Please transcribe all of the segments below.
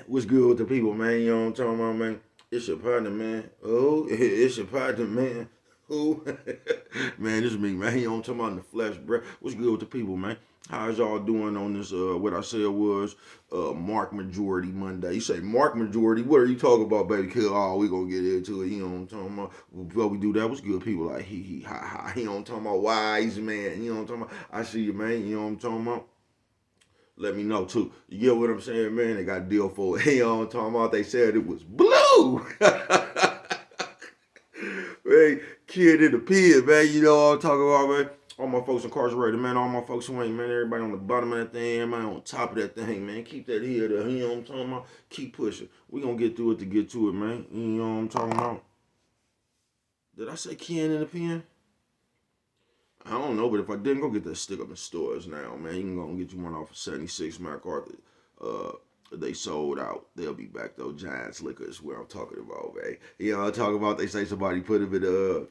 What's good with the people, man? You know what I'm talking about, man? It's your partner, man. Oh, it's your partner, man. Who? Man, this is me, man. You know what I'm talking about in the flesh, bro. What's good with the people, man? How's y'all doing on this, what I said was, Mark Majority Monday? You say Mark Majority, what are you talking about, baby? Cause, oh, we gonna get into it, you know what I'm talking about? Before we do that, what's good, people? Like, he, ha, ha. You know what I'm talking about? Wise man, you know what I'm talking about? I see you, man. You know what I'm talking about? Let me know too. You get what I'm saying, man? They got a deal for it. You know what I'm talking about? They said it was blue. Man, kid in the pit, man. You know what I'm talking about, man? All my folks incarcerated, man. All my folks who ain't, man. Everybody on the bottom of that thing, everybody on top of that thing, man. Keep that here, there. You know what I'm talking about? Keep pushing. We gonna get through it to get to it, man. You know what I'm talking about? Did I say Ken in the pen? I don't know, but if I didn't, go get that stick up in stores now, man. You can go and get you one off of 76 MacArthur. They sold out. They'll be back though. Giants Liquor is where I'm talking about, man. You know what I'm talking about? They say somebody put him in a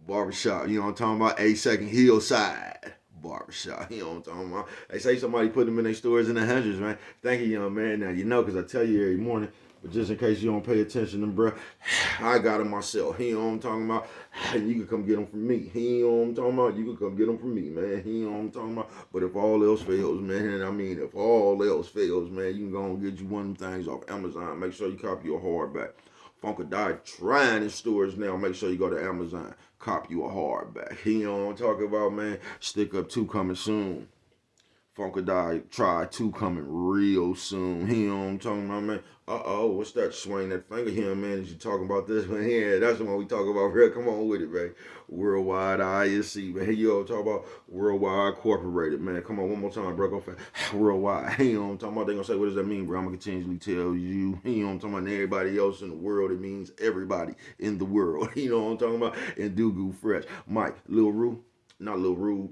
barbershop. You know what I'm talking about? A second hillside barbershop. You know what I'm talking about? They say somebody put them in their stores in the hundreds, man. Thank you, young man. Now you know, cause I tell you every morning. But just in case you don't pay attention to them, bro, I got them myself. You know what I'm talking about? You can come get them from me. You know what I'm talking about? You can come get them from me, man. You know what I'm talking about? But if all else fails, man, I mean, if all else fails, man, you can go and get you one of them things off Amazon. Make sure you copy your hardback. Funkadelic trying in stores now. Make sure you go to Amazon. Cop you a hardback. You know what I'm talking about, man? Stick Up 2 coming soon. Funkadelic Try 2 coming real soon. You know what I'm talking about, man? What's that? Swing that finger here, man. Is you talking about this one? Yeah, that's the one we talk about here. Come on with it, man. Worldwide ISC, man. You know, talk about Worldwide Incorporated, man. Come on, one more time, bro. Go fast. Worldwide. You know what I'm talking about? They gonna say, what does that mean, bro? I'm gonna continually tell you. You know what I'm talking about? And everybody else in the world, it means everybody in the world. You know what I'm talking about? And Dugu Fresh. Mike, Lil Rue. Not Lil Rue.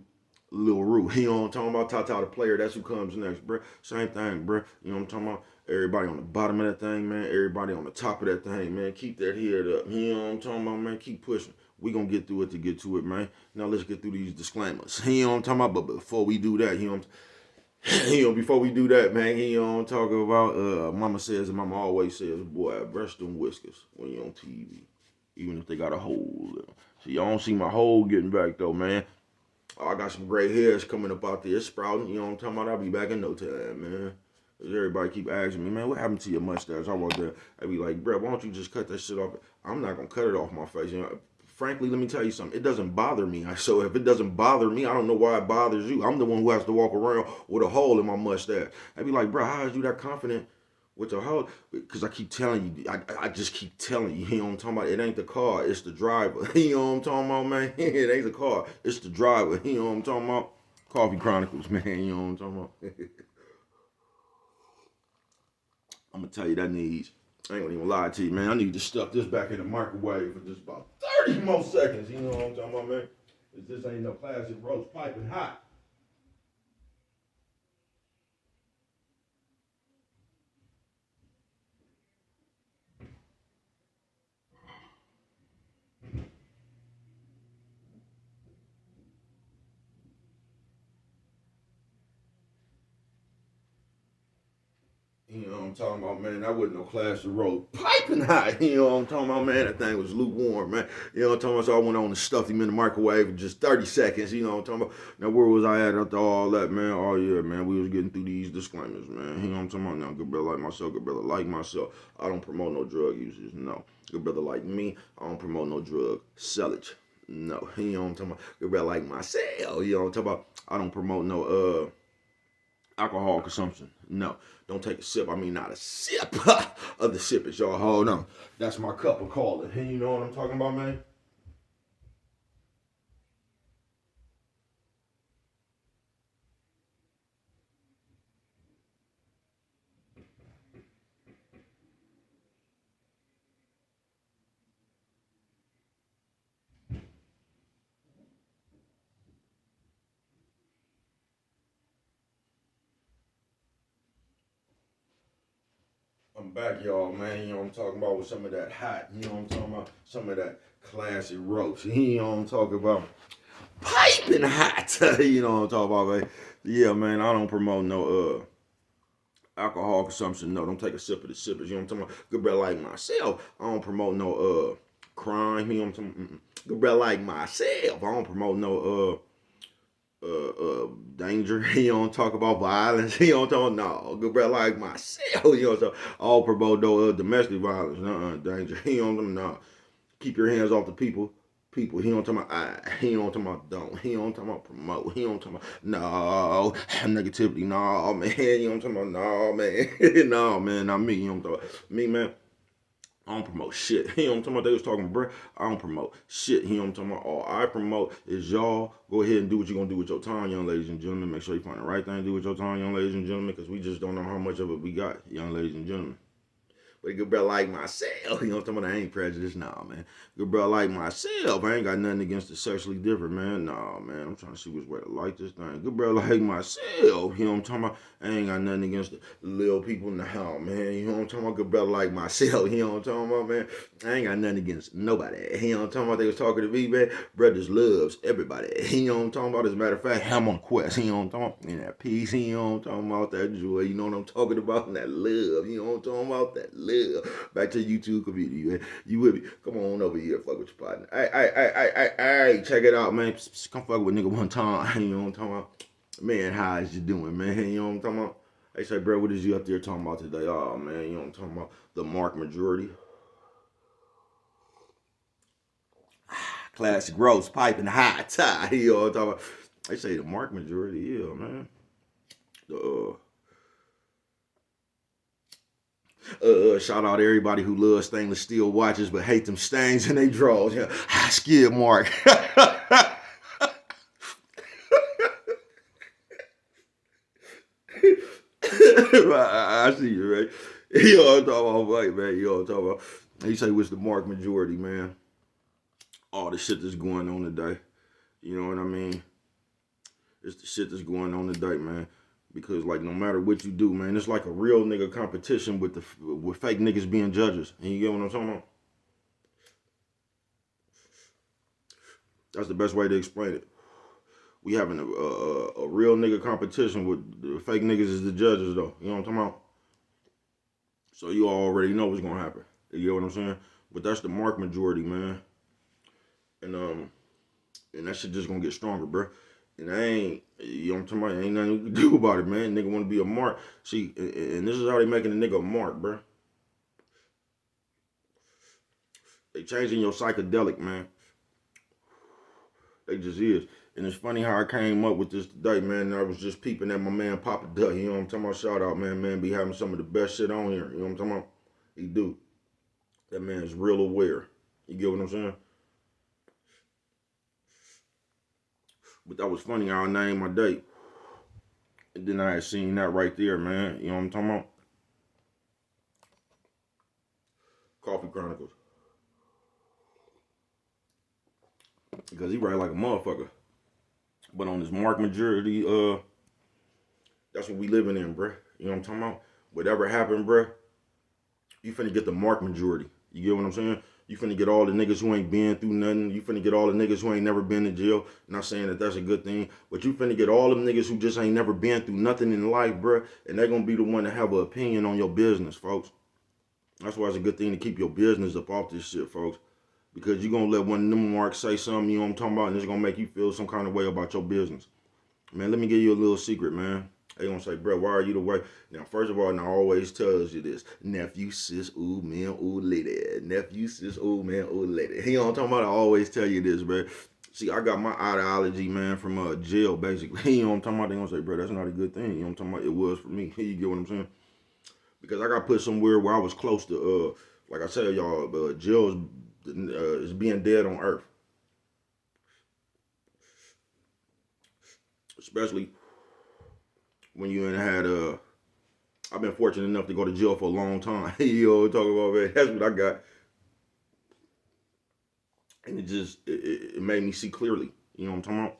Lil Rue. You know what I'm talking about? Tata the player, that's who comes next, bro. Same thing, bro. You know what I'm talking about? Everybody on the bottom of that thing, man. Everybody on the top of that thing, man. Keep that head up. You know what I'm talking about, man? Keep pushing. We gonna get through it to get to it, man. Now let's get through these disclaimers. You know what I'm talking about? But before we do that, before we do that, man, you know what I'm talking about? Mama says and mama always says, boy, brush them whiskers when you're on TV. Even if they got a hole. So y'all don't see my hole getting back though, man. I got some gray hairs coming up out there sprouting. You know what I'm talking about? I'll be back in no time, man. Cause everybody keep asking me, man, what happened to your mustache? I was there. I be like, bro, why don't you just cut that shit off? I'm not gonna cut it off my face. You know, frankly, let me tell you something. It doesn't bother me. So if it doesn't bother me, I don't know why it bothers you. I'm the one who has to walk around with a hole in my mustache. I be like, bro, how is you that confident with the hole? Because I keep telling you, I just keep telling you, you know what I'm talking about? It ain't the car, it's the driver. You know what I'm talking about, man? It ain't the car, it's the driver. You know what I'm talking about? Coffee Chronicles, man. You know what I'm talking about? I'm gonna tell you that needs. I ain't gonna even lie to you, man. I need to stuff this back in the microwave for just about 30 more seconds. You know what I'm talking about, man? This ain't no classic roast piping hot. You know what I'm talking about, man? That wasn't no classic roast piping hot. You know what I'm talking about, man? That thing was lukewarm, man. You know what I'm talking about? So I went on and stuffed him in the microwave in just 30 seconds. You know what I'm talking about? Now, where was I at after all that, man? Oh, yeah, man. We was getting through these disclaimers, man. You know what I'm talking about? Now, good brother like myself, good brother like myself. I don't promote no drug users, no. Good brother like me, I don't promote no drug sellage. No. You know what I'm talking about? Good brother like myself. You know what I'm talking about? I don't promote no, alcohol consumption. No, don't take a sip. I mean, not a sip of the sip. It's y'all. Hold on. That's my cup of cola. And you know what I'm talking about, man? I'm back, y'all, man. You know what I'm talking about with some of that hot. You know what I'm talking about? Some of that classic roast. You know what I'm talking about? Piping hot. You know what I'm talking about, man? Yeah, man. I don't promote no Alcohol consumption, no, don't take a sip of the sippers. You know what I'm talking about? Good brother like myself, I don't promote no crime. You know what I'm talking about? Good brother like myself, I don't promote no danger. He don't talk about violence. He don't talk no good brother like myself. You know what I'm saying? I don't promote no domestic violence. Danger. He don't no. Keep your hands off the people. People. He don't talk about he don't talk about don't. He don't talk about promote. He don't talk about no negativity. No man. You don't talk about no man. No man. Not me. You don't talk about me, man. I don't promote shit. He don't talking about they was talking, bro. I don't promote shit. He don't talking about all I promote is y'all go ahead and do what you're gonna do with your time, young ladies and gentlemen. Make sure you find the right thing to do with your time, young ladies and gentlemen, because we just don't know how much of it we got, young ladies and gentlemen. But a good brother like myself, you know what I'm talking about? I ain't prejudiced, nah, man. Good brother like myself, I ain't got nothing against the sexually different, man. Nah, man, I'm trying to see which way to like this thing. Good brother like myself, you know what I'm talking about? I ain't got nothing against the little people now, man. You know what I'm talking about? Good brother like myself, you know what I'm talking about, man? I ain't got nothing against nobody. You know what I'm talking about? They was talking to me, man. Brothers loves everybody. You know what I'm talking about? As a matter of fact, I'm on quest. You know what I'm talking about? In that peace, you know what I'm talking about? That joy, you know what I'm talking about? And that love, you know what I'm talking about? That love. Back to the YouTube community, man. You with me? Come on over here, fuck with your partner. Hey, check it out, man. Come fuck with nigga one time. You know what I'm talking about? Man, how is you doing, man? You know what I'm talking about? They say, bro, what is you up there talking about today? Oh, man, you know what I'm talking about? The mark majority. Classic roast, piping high tie. You know what I'm talking about? They say the mark majority, yeah, man. Shout out to everybody who loves stainless steel watches but hate them stains in their drawers. Yeah, skid mark. I see you, right? You know what I'm talking about, right, man? You know what I'm talking about? He say what's the mark majority, man? All the shit that's going on today. You know what I mean? It's the shit that's going on today, man. Because like no matter what you do, man, it's like a real nigga competition with fake niggas being judges. And you get what I'm talking about? That's the best way to explain it. We having a real nigga competition with the fake niggas as the judges, though. You know what I'm talking about? So you already know what's gonna happen. You know what I'm saying? But that's the mark majority, man. And that shit just gonna get stronger, bro. And I ain't, you know what I'm talking about? Ain't nothing you can do about it, man. Nigga wanna be a mark. See, and this is how they making a nigga a mark, bro. They changing your psychedelic, man. They just is. And it's funny how I came up with this today, man. I was just peeping at my man Papa Duck. You know what I'm talking about? Shout out, man. Man be having some of the best shit on here. You know what I'm talking about? He do. That man is real aware. You get what I'm saying? But that was funny how I named my date. And then I had seen that right there, man. You know what I'm talking about? Coffee Chronicles. Because he write like a motherfucker. But on this mark majority, that's what we living in, bruh. You know what I'm talking about? Whatever happened, bruh, you finna get the mark majority. You get what I'm saying? You finna get all the niggas who ain't been through nothing. You finna get all the niggas who ain't never been to jail. Not saying that that's a good thing, but you finna get all them niggas who just ain't never been through nothing in life, bruh. And they're gonna be the one to have an opinion on your business, folks. That's why it's a good thing to keep your business up off this shit, folks. Because you're gonna let one of them marks say something, you know what I'm talking about, and it's gonna make you feel some kind of way about your business. Man, let me give you a little secret, man. They gonna say, bro, why are you the way? Now, first of all, and I always tells you this. Nephew, sis, ooh, man, ooh, lady. Nephew, sis, ooh, man, ooh, lady. You know what I'm talking about? I always tell you this, bro. See, I got my ideology, man, from jail, basically. You know what I'm talking about? They gonna say, bro, that's not a good thing. You know what I'm talking about? It was for me. You get what I'm saying? Because I got put somewhere where I was close to, like I said, y'all, jail is being dead on earth. Especially when you ain't had I've been fortunate enough to go to jail for a long time. You know what I'm talking about, man? That's what I got. And it made me see clearly. You know what I'm talking about?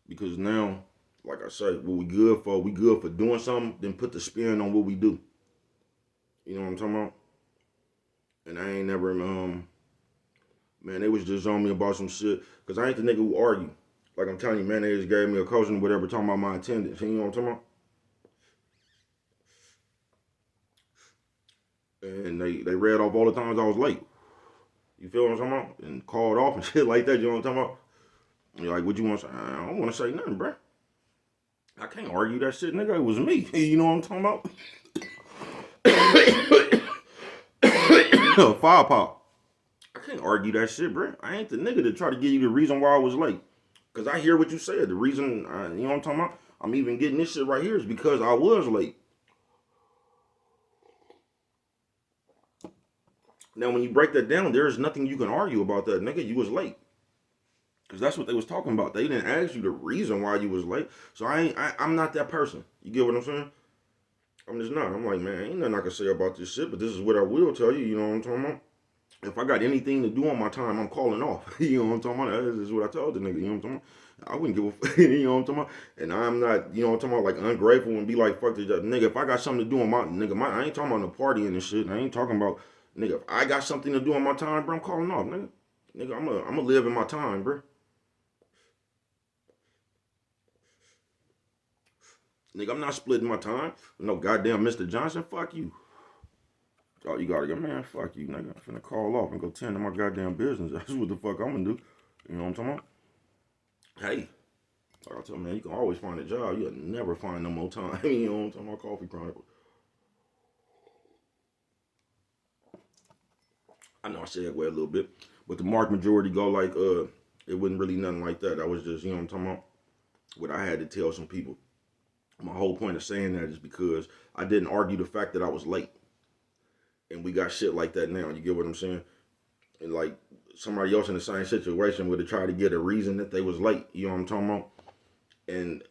Because now, like I said, what we good for doing something, then put the spin on what we do. You know what I'm talking about? And I ain't never, man, they was just on me about some shit. Because I ain't the nigga who argue. Like I'm telling you, man, they just gave me a coaching or whatever talking about my attendance. You know what I'm talking about? And they read off all the times I was late. You feel what I'm talking about? And called off and shit like that. You know what I'm talking about? You're like, what you want to say? I don't want to say nothing, bro. I can't argue that shit, nigga. It was me. You know what I'm talking about? Firepower. I can't argue that shit, bro. I ain't the nigga to try to give you the reason why I was late. Because I hear what you said. The reason, you know what I'm talking about? I'm even getting this shit right here is because I was late. Now, when you break that down, there is nothing you can argue about that, nigga. You was late. Because that's what they was talking about. They didn't ask you the reason why you was late. So I'm not that person. You get what I'm saying? I'm just not. I'm like, man, ain't nothing I can say about this shit, but this is what I will tell you. You know what I'm talking about? If I got anything to do on my time, I'm calling off. You know what I'm talking about? This is what I told the nigga. You know what I'm talking about? I wouldn't give a fuck. You know what I'm talking about? And I'm not, you know what I'm talking about, like ungrateful and be like, fuck this nigga. If I got something to do on my nigga, I ain't talking about no partying and shit. I ain't talking about nigga. If I got something to do on my time, bro, I'm calling off, nigga. Nigga, I'm gonna live in my time, bro. Nigga, I'm not splitting my time. No goddamn Mr. Johnson. Fuck you. Oh, you gotta go, man. Fuck you, nigga. I'm finna call off and go tend to my goddamn business. That's what the fuck I'm gonna do. You know what I'm talking about? Hey, like I tell you, man, you can always find a job. You'll never find no more time. You know what I'm talking about? Coffee Chronicle. I know I segue a little bit, but the mark majority go like, it wasn't really nothing like that. I was just, you know what I'm talking about? What I had to tell some people. My whole point of saying that is because I didn't argue the fact that I was late. And we got shit like that now. You get what I'm saying? And like somebody else in the same situation would have tried to get a reason that they was late. You know what I'm talking about? And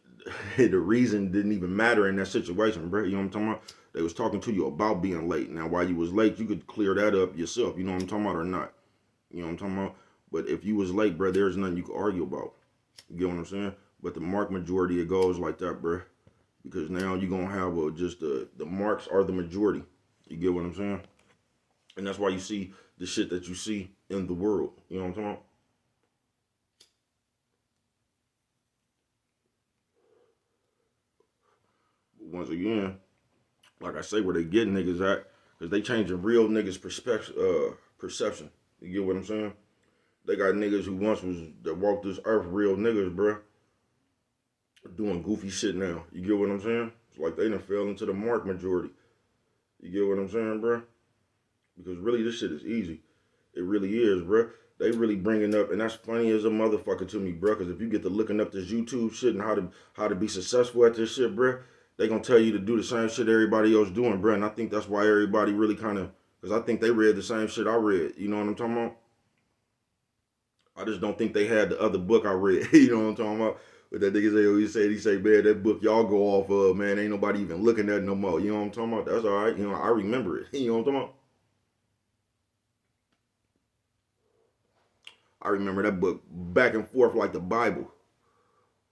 the reason didn't even matter in that situation, bro. You know what I'm talking about? They was talking to you about being late. Now, while you was late, you could clear that up yourself. You know what I'm talking about or not? You know what I'm talking about? But if you was late, bro, there's nothing you could argue about. You get what I'm saying? But the mark majority, it goes like that, bro. Because now you're going to have just the marks are the majority. You get what I'm saying? And that's why you see the shit that you see in the world. You know what I'm talking about? Once again, like I say, where they get niggas at, because they changing real niggas' perception. You get what I'm saying? They got niggas who once was that walked this earth, real niggas, bruh, doing goofy shit now. You get what I'm saying? It's like they done fell into the mark majority. You get what I'm saying, bruh? Because really, this shit is easy. It really is, bruh. They really bringing up, and that's funny as a motherfucker to me, bruh. Because if you get to looking up this YouTube shit and how to be successful at this shit, bruh, they gonna tell you to do the same shit everybody else doing, bruh. And I think that's why everybody really kind of, because I think they read the same shit I read. You know what I'm talking about? I just don't think they had the other book I read. You know what I'm talking about? But that nigga he say, man, that book y'all go off of, man, ain't nobody even looking at it no more. You know what I'm talking about? That's all right. You know, I remember it. You know what I'm talking about? I remember that book back and forth like the Bible.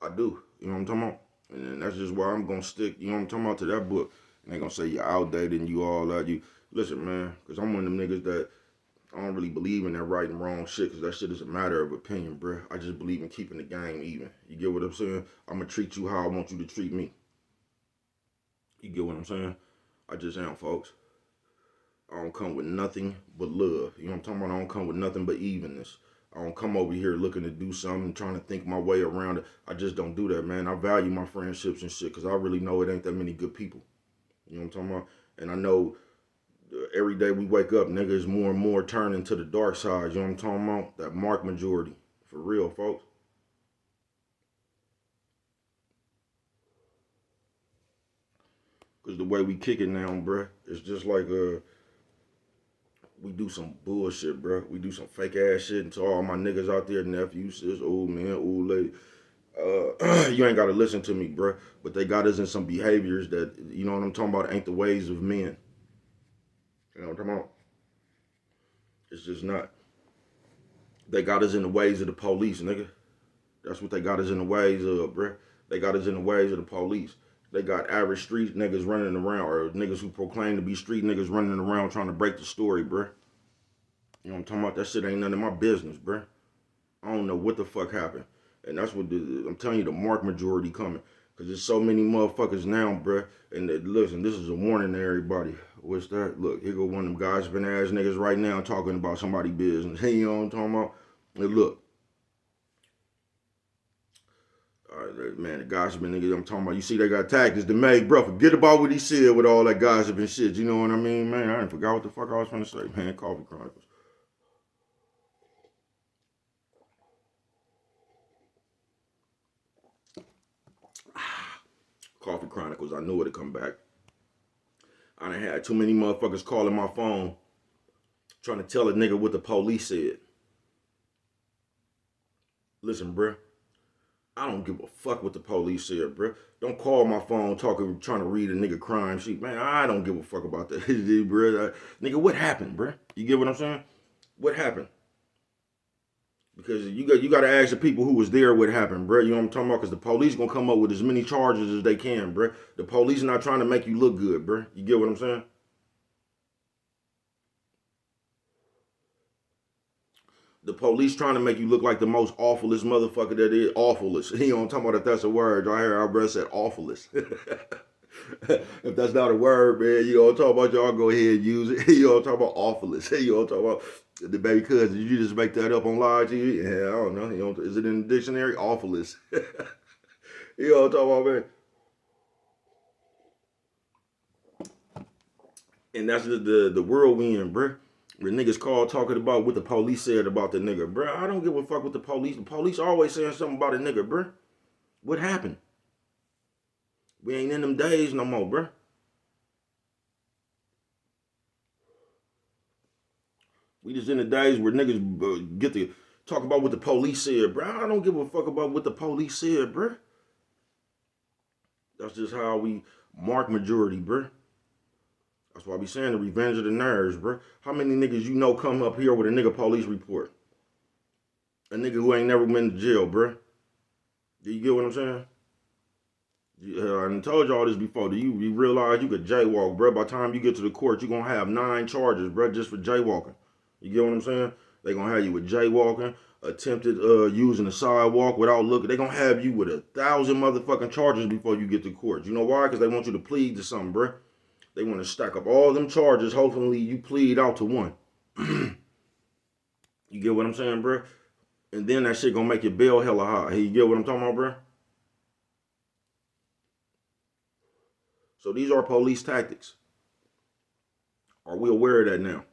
I do. You know what I'm talking about? And that's just why I'm gonna stick, you know what I'm talking about, to that book. And they gonna say you're outdated and you all that. You listen, man, because I'm one of them niggas that I don't really believe in that right and wrong shit, because that shit is a matter of opinion, bruh. I just believe in keeping the game even. You get what I'm saying? I'm gonna treat you how I want you to treat me. You get what I'm saying? I just am, folks. I don't come with nothing but love. You know what I'm talking about? I don't come with nothing but evenness. I don't come over here looking to do something, trying to think my way around it. I just don't do that, man. I value my friendships and shit because I really know it ain't that many good people. You know what I'm talking about? And I know every day we wake up, niggas more and more turning to the dark side. You know what I'm talking about? That mark majority. For real, folks. Because the way we kick it now, bruh, it's just like we do some bullshit, bruh. We do some fake ass shit. And to all my niggas out there, nephews, sis, old man, old lady, you ain't gotta listen to me, bruh. But they got us in some behaviors that, you know what I'm talking about, ain't the ways of men. You know what I'm talking about? It's just not. They got us in the ways of the police, nigga. That's what they got us in the ways of, bruh. They got us in the ways of the police. They got average street niggas running around, or niggas who proclaim to be street niggas running around trying to break the story, bruh. You know what I'm talking about? That shit ain't none of my business, bruh. I don't know what the fuck happened. And that's what I'm telling you, the mark majority coming. Because there's so many motherfuckers now, bruh. And listen, this is a warning to everybody. What's that? Look, here go one of them gossiping ass niggas right now talking about somebody's business. Hey, you know what I'm talking about? And look. All right, man, the gossiping niggas I'm talking about. You see, they got tactics to make, bro. Forget about what he said with all that gossiping shit. You know what I mean, man? I didn't forgot what the fuck I was trying to say, man. Coffee Chronicles. Coffee Chronicles. I knew it'd come back. I done had too many motherfuckers calling my phone trying to tell a nigga what the police said. Listen, bruh. I don't give a fuck what the police said, bruh. Don't call my phone trying to read a nigga crime sheet. Man, I don't give a fuck about that, bruh. Nigga, what happened, bruh? You get what I'm saying? What happened? Because you got to ask the people who was there what happened, bruh. You know what I'm talking about? Because the police gonna come up with as many charges as they can, bruh. The police not trying to make you look good, bruh. You get what I'm saying? The police trying to make you look like the most awfulest motherfucker that is. Awfulest. You know what I'm talking about? If that's a word. I hear our brother said awfulest. If that's not a word, man, you know what I'm talking about? Y'all go ahead and use it. You know what I'm talking about? Awfulest. You know what I'm talking about? The baby cousin. Did you just make that up on live TV? Yeah, I don't know. You know, is it in the dictionary? Awfulest. You know what I'm talking about, man? And that's the world we in, bruh. The niggas call talking about what the police said about the nigga, bruh. I don't give a fuck what the police. The police always saying something about a nigga, bruh. What happened? We ain't in them days no more, bruh. We just in the days where niggas get to talk about what the police said, bruh. I don't give a fuck about what the police said, bruh. That's just how we mark majority, bruh. That's why I be saying the revenge of the nerds, bruh. How many niggas you know come up here with a nigga police report? A nigga who ain't never been to jail, bruh. Do you get what I'm saying? I told y'all this before. Do you realize you could jaywalk, bro? By the time you get to the court, you're going to have 9 charges, bro, just for jaywalking. You get what I'm saying? They're going to have you with jaywalking, attempted using the sidewalk without looking. They're going to have you with 1,000 motherfucking charges before you get to court. You know why? Because they want you to plead to something, bro. They want to stack up all them charges. Hopefully you plead out to one. You get what I'm saying, bro? And then that shit going to make your bail hella high. You get what I'm talking about, bro? So these are police tactics. Are we aware of that now?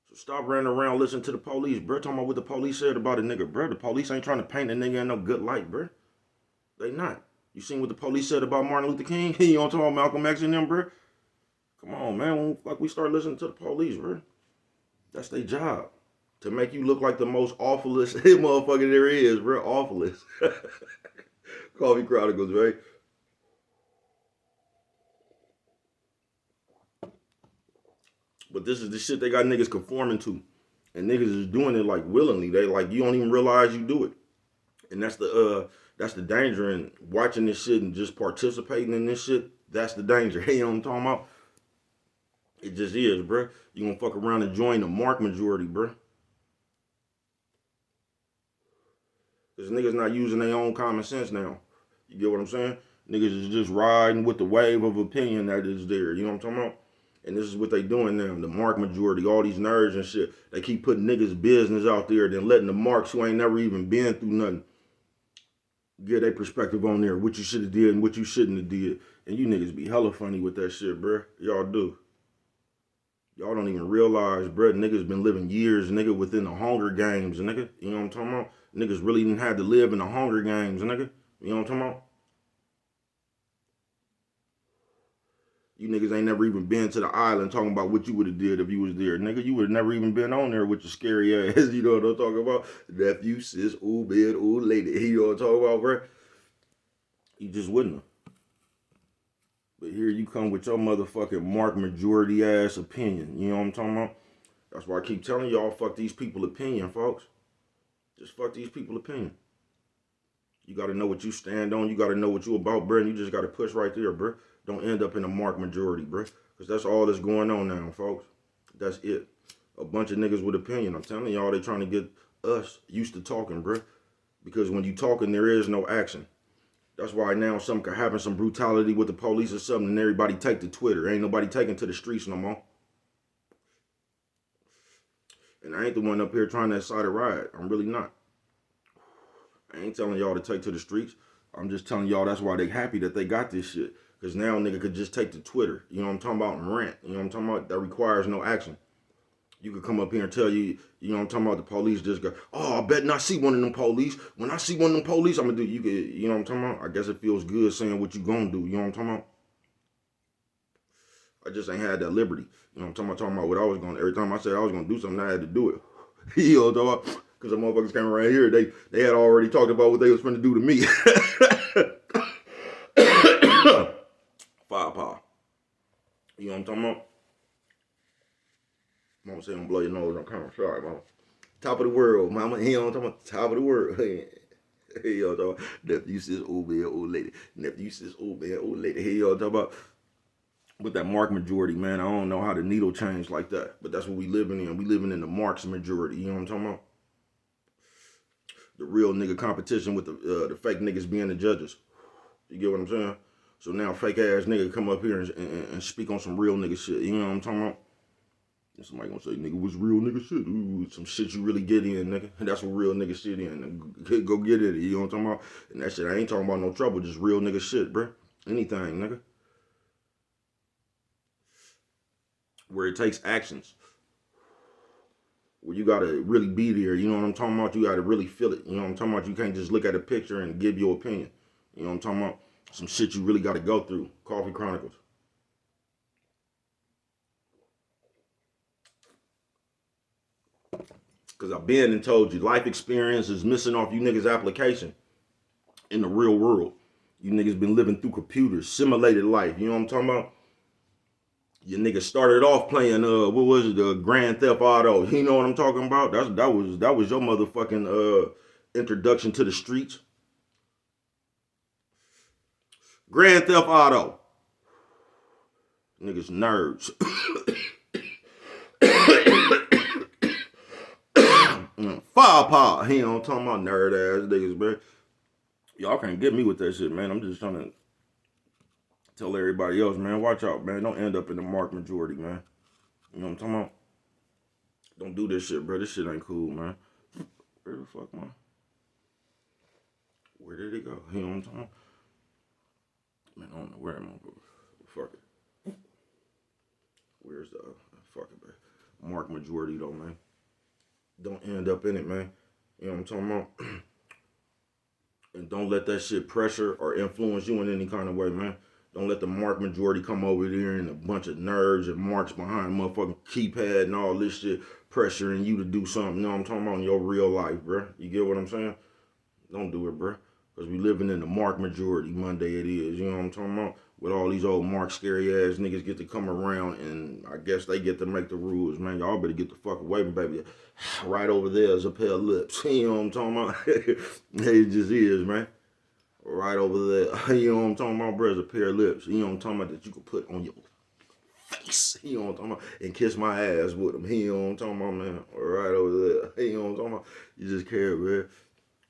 So stop running around listening to the police, bro. Talking about what the police said about a nigga, bro. The police ain't trying to paint a nigga in no good light, bro. They not. You seen what the police said about Martin Luther King? You don't talk about Malcolm X and them, bro? Come on, man. When we start listening to the police, bro. That's their job. To make you look like the most awfulest motherfucker there is, bro. Awfulest. Coffee Chronicles, right? But this is the shit they got niggas conforming to. And niggas is doing it like willingly. They like you don't even realize you do it. And that's the danger in watching this shit and just participating in this shit. That's the danger. You know what I'm talking about? It just is, bro. You gonna fuck around and join the mark majority, bro. Because niggas not using their own common sense now. You get what I'm saying? Niggas is just riding with the wave of opinion that is there. You know what I'm talking about? And this is what they doing now. The mark majority, all these nerds and shit. They keep putting niggas' business out there, then letting the marks who ain't never even been through nothing get their perspective on there. What you should have did and what you shouldn't have did. And you niggas be hella funny with that shit, bruh. Y'all do. Y'all don't even realize, bruh, niggas been living years, nigga, within the Hunger Games, nigga. You know what I'm talking about? Niggas really didn't have to live in the Hunger Games, nigga. You know what I'm talking about? You niggas ain't never even been to the island talking about what you would have did if you was there. Nigga, you would have never even been on there with your scary ass. You know what I'm talking about? Nephew, sis, ooh, bed, ooh, lady. You know what I'm talking about, bro? You just wouldn't have. But here you come with your motherfucking mark majority ass opinion. You know what I'm talking about? That's why I keep telling y'all, fuck these people opinion, folks. Just fuck these people opinion. You got to know what you stand on. You got to know what you about, bro. And you just got to push right there, bro. Don't end up in a mark majority, bro. Because that's all that's going on now, folks. That's it. A bunch of niggas with opinion. I'm telling y'all, they trying to get us used to talking, bro. Because when you talking, there is no action. That's why now something could happen, some brutality with the police or something, and everybody take to Twitter. Ain't nobody taking to the streets no more. And I ain't the one up here trying to incite a riot. I'm really not. I ain't telling y'all to take to the streets. I'm just telling y'all that's why they happy that they got this shit. Because now nigga could just take to Twitter. You know what I'm talking about? And rant. You know what I'm talking about? That requires no action. You could come up here and tell you, you know what I'm talking about, the police just go, oh, I bet not see one of them police. When I see one of them police, I'm gonna do, you could, you know what I'm talking about? I guess it feels good saying what you gonna do, you know what I'm talking about? I just ain't had that liberty. You know what I'm talking about what I was gonna, every time I said I was gonna do something, I had to do it. You know what I'm talking about? Because the motherfuckers came around here, they had already talked about what they was finna do to me. Firepower. You know what I'm talking about? Mama say don't blow your nose on camera. Sorry, mama. Top of the world, mama. You know what I'm talking about? Top of the world. Hey, y'all talking about nephew, sis, old man, old lady. Nephew, sis, old man, old lady. Hey, y'all talking about with that Mark majority, man. I don't know how the needle changed like that, but that's what we living in. We living in the Marx majority. You know what I'm talking about? The real nigga competition with the fake niggas being the judges. You get what I'm saying? So now fake ass nigga come up here and speak on some real nigga shit. You know what I'm talking about? And somebody gonna say, nigga, what's real nigga shit? Ooh, some shit you really get in, nigga. And that's what real nigga shit in. Go get it. You know what I'm talking about? And that shit, I ain't talking about no trouble, just real nigga shit, bruh. Anything, nigga. Where it takes actions. Where you gotta really be there. You know what I'm talking about? You gotta really feel it. You know what I'm talking about? You can't just look at a picture and give your opinion. You know what I'm talking about? Some shit you really gotta go through. Coffee Chronicles. Because I've been and told you, life experience is missing off you niggas' application in the real world. You niggas been living through computers, simulated life. You know what I'm talking about? You niggas started off playing what was it, Grand Theft Auto. You know what I'm talking about? That was your motherfucking introduction to the streets. Grand Theft Auto. Niggas nerds. Firepower. You know what I'm talking about? Nerd ass niggas, man. Y'all can't get me with that shit, man. I'm just trying to tell everybody else, man, watch out, man. Don't end up in the Mark majority, man. You know what I'm talking about? Don't do this shit, bro. This shit ain't cool, man. Where the fuck, man? Where did it go? You know what I'm talking about? Man, I don't know where am I. Fuck it. Where's the fuck it, man? Mark majority though, man. Don't end up in it, man. You know what I'm talking about? And don't let that shit pressure or influence you in any kind of way, man. Don't let the Mark majority come over there and a bunch of nerds and marks behind motherfucking keypad and all this shit pressuring you to do something. You know what I'm talking about in your real life, bro. You get what I'm saying? Don't do it, bro. Because we living in the Mark majority. Monday it is. You know what I'm talking about? With all these old Mark scary ass niggas get to come around and I guess they get to make the rules, man. Y'all better get the fuck away from baby. Right over there is a pair of lips. You know what I'm talking about? It just is, man. Right over there. You know what I'm talking about, bro? Is a pair of lips. You know what I'm talking about that you can put on your face. You know what I'm talking about? And kiss my ass with them. You know what I'm talking about, man? Right over there. You know what I'm talking about? You just care, man.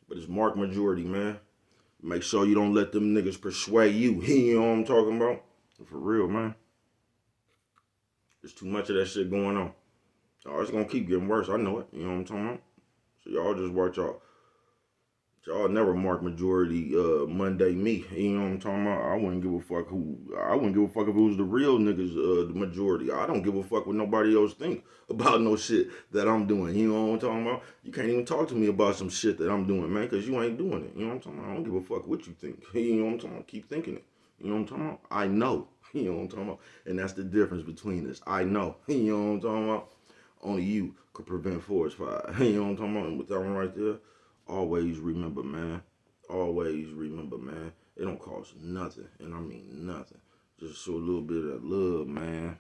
But it's Mark majority, man. Make sure you don't let them niggas persuade you. You know what I'm talking about? For real, man. There's too much of that shit going on. Oh, it's gonna keep getting worse. I know it. You know what I'm talking about? So y'all just watch out. Y'all never Mark majority Monday me. You know what I'm talking about? I wouldn't give a fuck if it was the real niggas the majority. I don't give a fuck what nobody else think about no shit that I'm doing. You know what I'm talking about? You can't even talk to me about some shit that I'm doing, man, because you ain't doing it. You know what I'm talking about? I don't give a fuck what you think. You know what I'm talking about? Keep thinking it. You know what I'm talking about? I know. You know what I'm talking about? And that's the difference between us. I know. You know what I'm talking about? Only you could prevent forest fire. You know what I'm talking about? And with that one right there, always remember, man. Always remember, man. It don't cost nothing, and I mean nothing. Just show a little bit of love, man.